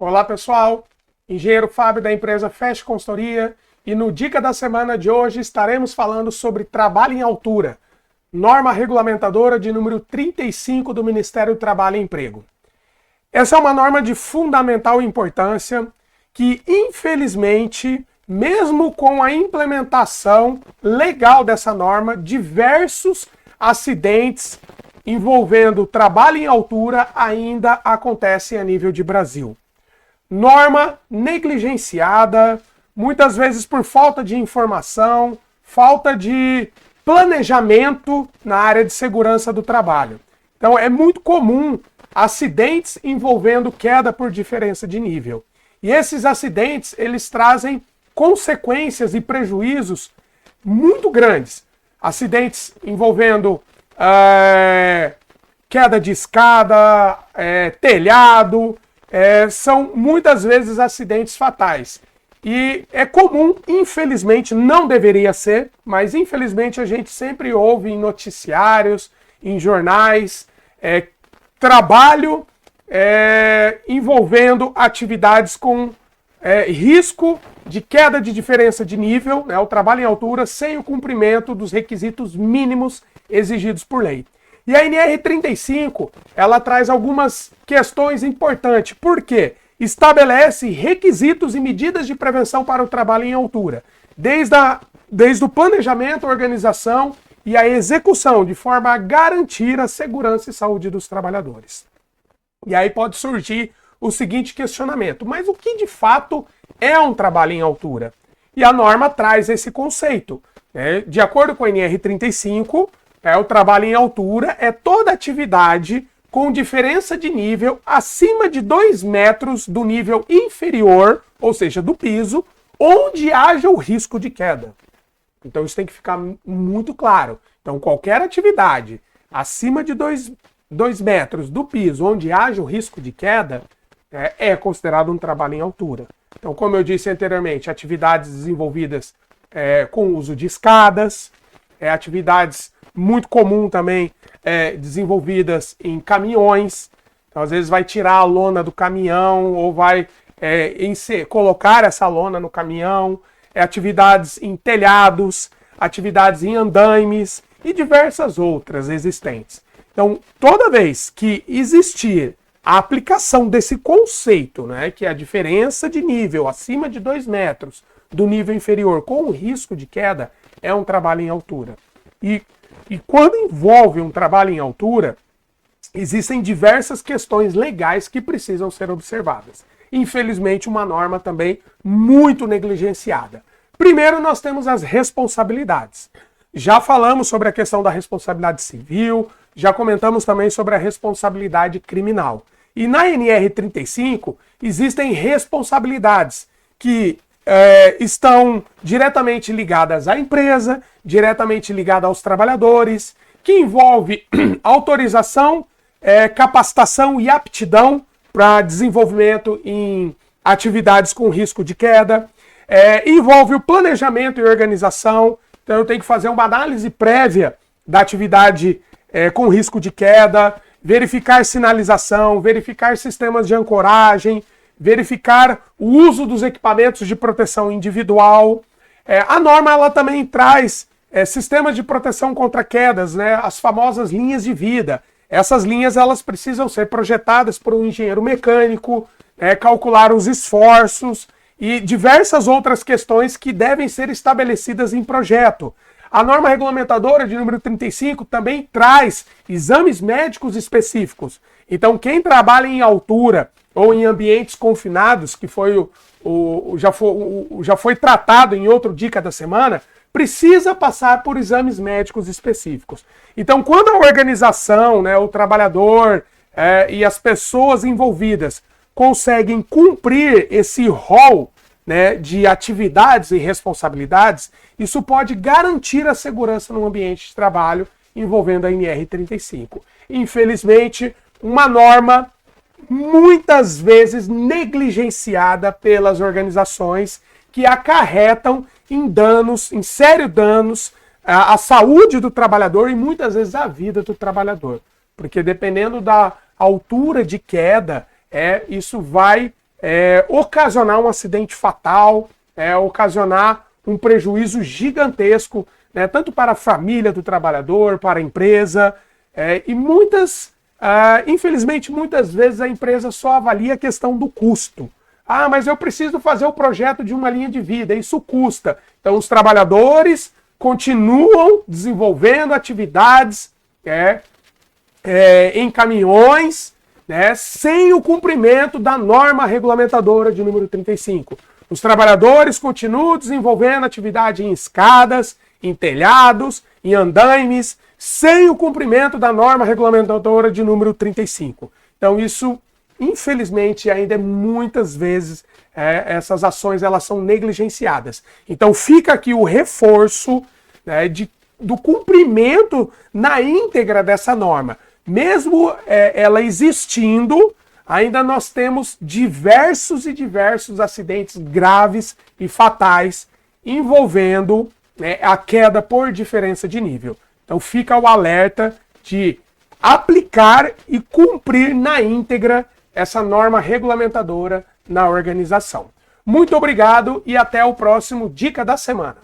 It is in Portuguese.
Olá pessoal, engenheiro Fábio da empresa Fast Consultoria e no Dica da Semana de hoje estaremos falando sobre trabalho em altura, norma regulamentadora de número 35 do Ministério do Trabalho e Emprego. Essa é uma norma de fundamental importância que, infelizmente, mesmo com a implementação legal dessa norma, diversos acidentes envolvendo trabalho em altura ainda acontecem a nível de Brasil. Norma negligenciada, muitas vezes por falta de informação, falta de planejamento na área de segurança do trabalho. Então é muito comum acidentes envolvendo queda por diferença de nível. E esses acidentes, eles trazem consequências e prejuízos muito grandes. Acidentes envolvendo queda de escada, telhado, são muitas vezes acidentes fatais. E é comum, infelizmente, não deveria ser, mas infelizmente a gente sempre ouve em noticiários, em jornais, trabalho envolvendo atividades com risco de queda de diferença de nível, né, o trabalho em altura, sem o cumprimento dos requisitos mínimos exigidos por lei. E a NR35, ela traz algumas questões importantes. Por quê? Estabelece requisitos e medidas de prevenção para o trabalho em altura, desde o planejamento, a organização e a execução, de forma a garantir a segurança e saúde dos trabalhadores. E aí pode surgir o seguinte questionamento: mas o que de fato é um trabalho em altura? E a norma traz esse conceito. De acordo com a NR35, o trabalho em altura é toda atividade com diferença de nível acima de 2 metros do nível inferior, ou seja, do piso, onde haja o risco de queda. Então isso tem que ficar muito claro. Então qualquer atividade acima de 2 metros do piso, onde haja o risco de queda, é considerado um trabalho em altura. Então, como eu disse anteriormente, atividades desenvolvidas com uso de escadas, atividades muito comum também desenvolvidas em caminhões. Então, às vezes vai tirar a lona do caminhão ou vai colocar essa lona no caminhão. Atividades em telhados, atividades em andaimes e diversas outras existentes. Então, toda vez que existir a aplicação desse conceito, né, que é a diferença de nível acima de 2 metros do nível inferior com o risco de queda, é um trabalho em altura. E quando envolve um trabalho em altura, existem diversas questões legais que precisam ser observadas. Infelizmente, uma norma também muito negligenciada. Primeiro, nós temos as responsabilidades. Já falamos sobre a questão da responsabilidade civil, já comentamos também sobre a responsabilidade criminal. E na NR35 existem responsabilidades que estão diretamente ligadas à empresa, diretamente ligadas aos trabalhadores, que envolve autorização, capacitação e aptidão para desenvolvimento em atividades com risco de queda, envolve o planejamento e organização. Então eu tenho que fazer uma análise prévia da atividade com risco de queda, verificar sinalização, verificar sistemas de ancoragem, verificar o uso dos equipamentos de proteção individual. A norma ela também traz sistemas de proteção contra quedas, né, as famosas linhas de vida. Essas linhas elas precisam ser projetadas por um engenheiro mecânico, calcular os esforços e diversas outras questões que devem ser estabelecidas em projeto. A norma regulamentadora de número 35 também traz exames médicos específicos. Então, quem trabalha em altura ou em ambientes confinados, que já foi tratado em outro Dica da Semana, precisa passar por exames médicos específicos. Então, quando a organização, né, o trabalhador e as pessoas envolvidas conseguem cumprir esse rol, né, de atividades e responsabilidades, isso pode garantir a segurança no ambiente de trabalho envolvendo a NR35. Infelizmente, uma norma muitas vezes negligenciada pelas organizações que acarretam em danos, em sérios danos à saúde do trabalhador e muitas vezes à vida do trabalhador. Porque dependendo da altura de queda, isso vai ocasionar um acidente fatal, ocasionar um prejuízo gigantesco, né, tanto para a família do trabalhador, para a empresa, e infelizmente, muitas vezes a empresa só avalia a questão do custo. Ah, mas eu preciso fazer o projeto de uma linha de vida, isso custa. Então os trabalhadores continuam desenvolvendo atividades em caminhões, né, sem o cumprimento da norma regulamentadora de número 35. Os trabalhadores continuam desenvolvendo atividade em escadas, em telhados, em andaimes, sem o cumprimento da norma regulamentadora de número 35. Então isso, infelizmente, ainda muitas vezes essas ações elas são negligenciadas. Então fica aqui o reforço, né, do cumprimento na íntegra dessa norma. Mesmo ela existindo, ainda nós temos diversos acidentes graves e fatais envolvendo, né, a queda por diferença de nível. Então fica o alerta de aplicar e cumprir na íntegra essa norma regulamentadora na organização. Muito obrigado e até o próximo Dica da Semana.